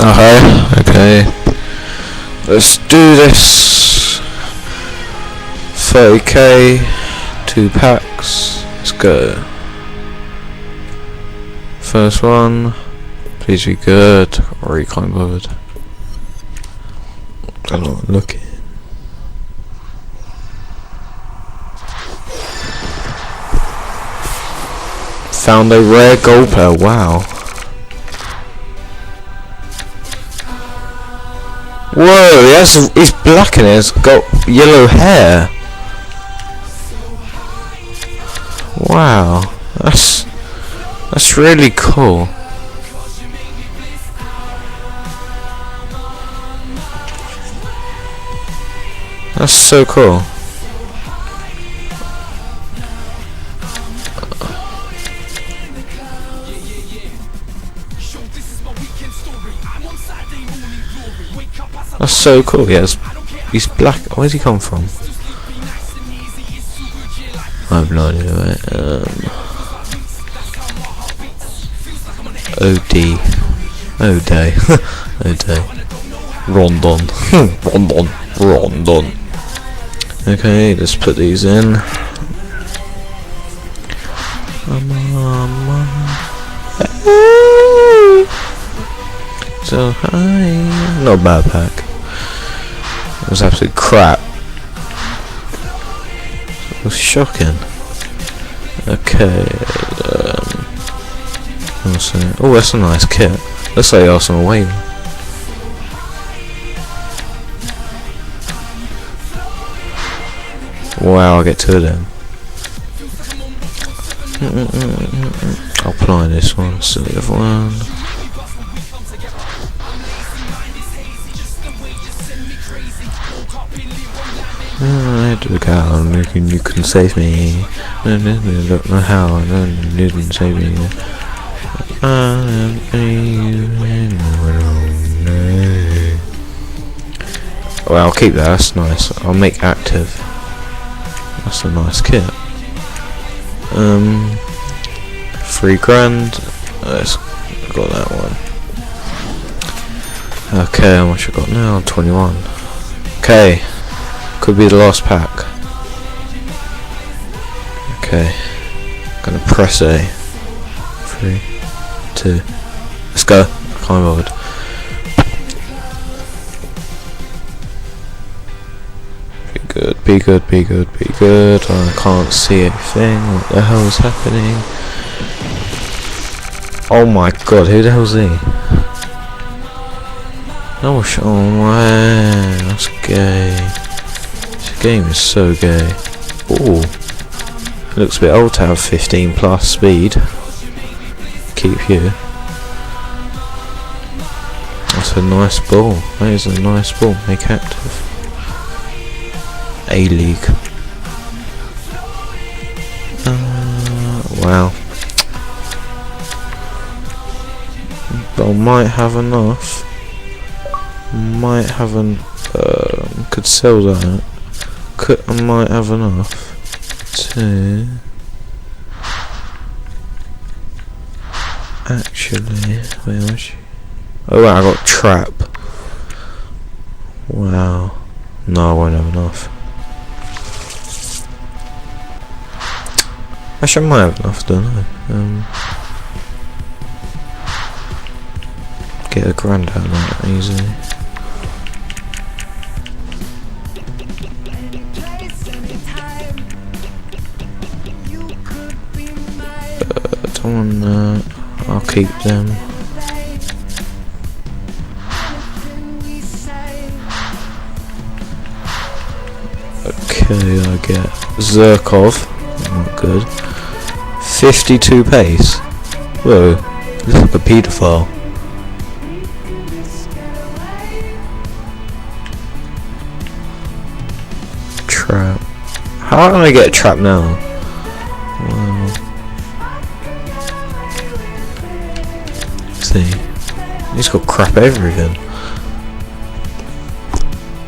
Okay. Let's do this. 30k, 2 packs. Let's go. First one. Please be good. Already can't bothered. I'm not looking. Found a rare gold player. Wow. Whoa, he's black and he's got yellow hair. Wow, that's really cool. That's so cool. That's so cool. Yes, he's black. Where's he come from? I have no idea. O'Day. O'Day. Rondon. Rondon. Okay, let's put these in. So high. Not a bad pack. It was absolute crap. It was shocking. Okay. Oh, that's a nice kit. Looks like Arsenal away. Wow, I'll get 2 of them. I'll apply this one, so the other one. I had to look out, you can save me. I don't know how, you didn't save me. Well, I'll keep that, that's nice. I'll make active. That's a nice kit. 3 grand. Let's got that one. Okay, how much I got now? 21. Okay. Could be the last pack. Okay. Gonna press A. 3, 2. Let's go. I can't be bothered. Be good. I can't see anything. What the hell is happening? Oh my god, who the hell's he? Oh man, that's gay. This game is so gay. Ooh. Looks a bit old to have 15 plus speed. Keep you. That's a nice ball. That is a nice ball. Make active. A-League. Wow. But I might have enough. Could sell that. I might have enough to actually. Where was she? Oh wow, I got trap. Wow. No, I won't have enough. Actually, I might have enough, don't I? Get a grand out of that easily. Don't want that. I'll keep them. Okay, I get Zirkov. Not good. 52 pace. Whoa, this looks like a paedophile. Trap. How do I get a trap now? Wow. See, he's got crap everything.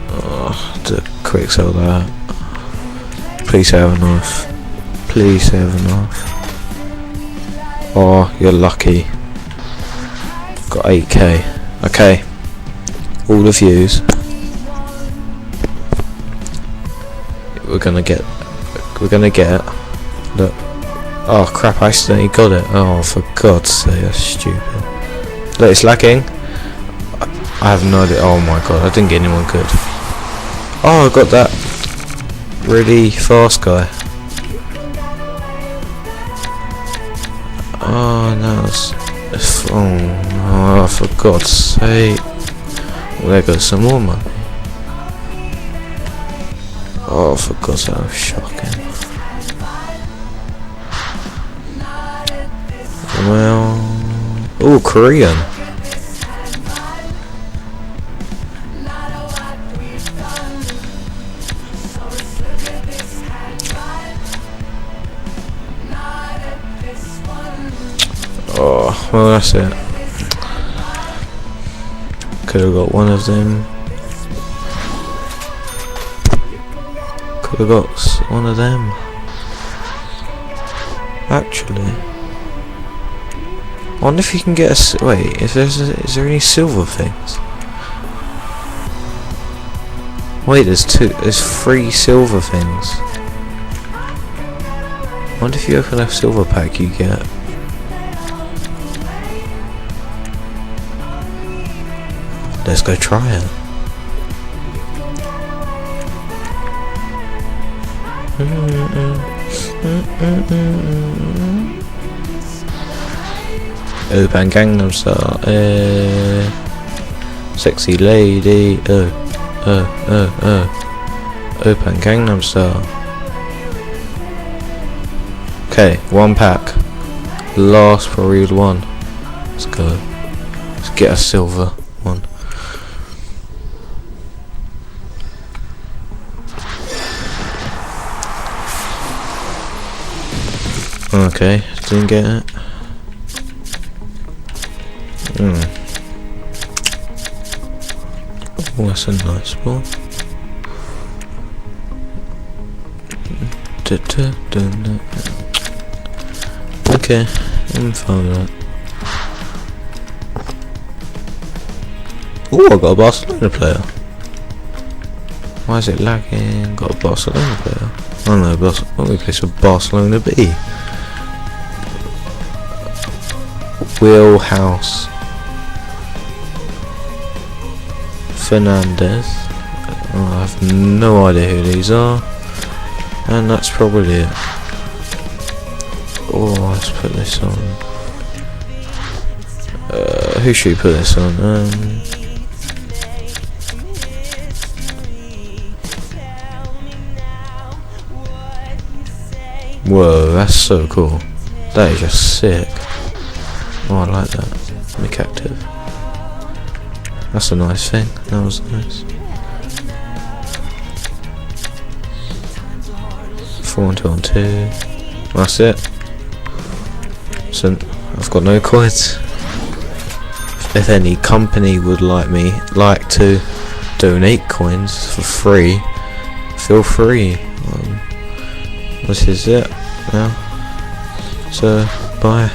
Oh, to quick sell that. Please have enough. Please have enough. Oh, you're lucky. Got 8k. Okay, all the views. We're gonna get. Look. Oh crap! I accidentally got it. Oh, for God's sake, that's stupid. Look, it's lagging. I have no idea. Oh my God, I didn't get anyone good. Oh, I got that really fast guy. Oh no, oh, for God's sake. Well, there goes some more money. Oh, for God's sake, that was shocking. Well, oh, Korean. Oh, well, that's it. Could have got one of them. Could have got one of them. Actually, I wonder if you can get a. Wait, is there any silver things? Wait, there's 3 silver things. I wonder if you open a silver pack, you get. Let's go try it. Open Gangnam Style. Sexy lady. Open Gangnam Style. Okay, 1 pack. Last period 1. Let's go. Let's get a silver one. Okay, didn't get it. Oh, that's a nice ball. Okay, I'm fine with that. Oh, I got a Barcelona player. Why is it lagging? Got a Barcelona player. Oh no, we play for Barcelona B. Wheelhouse Fernandez. Oh, I have no idea who these are, and that's probably it. Oh, let's put this on. Who should we put this on? Whoa, that's so cool. That is just sick. Oh, I like that. Make active. That's a nice thing. That was nice. 4-on-2. That's it. So I've got no coins. If any company would like to donate coins for free, feel free. This is it now. So bye.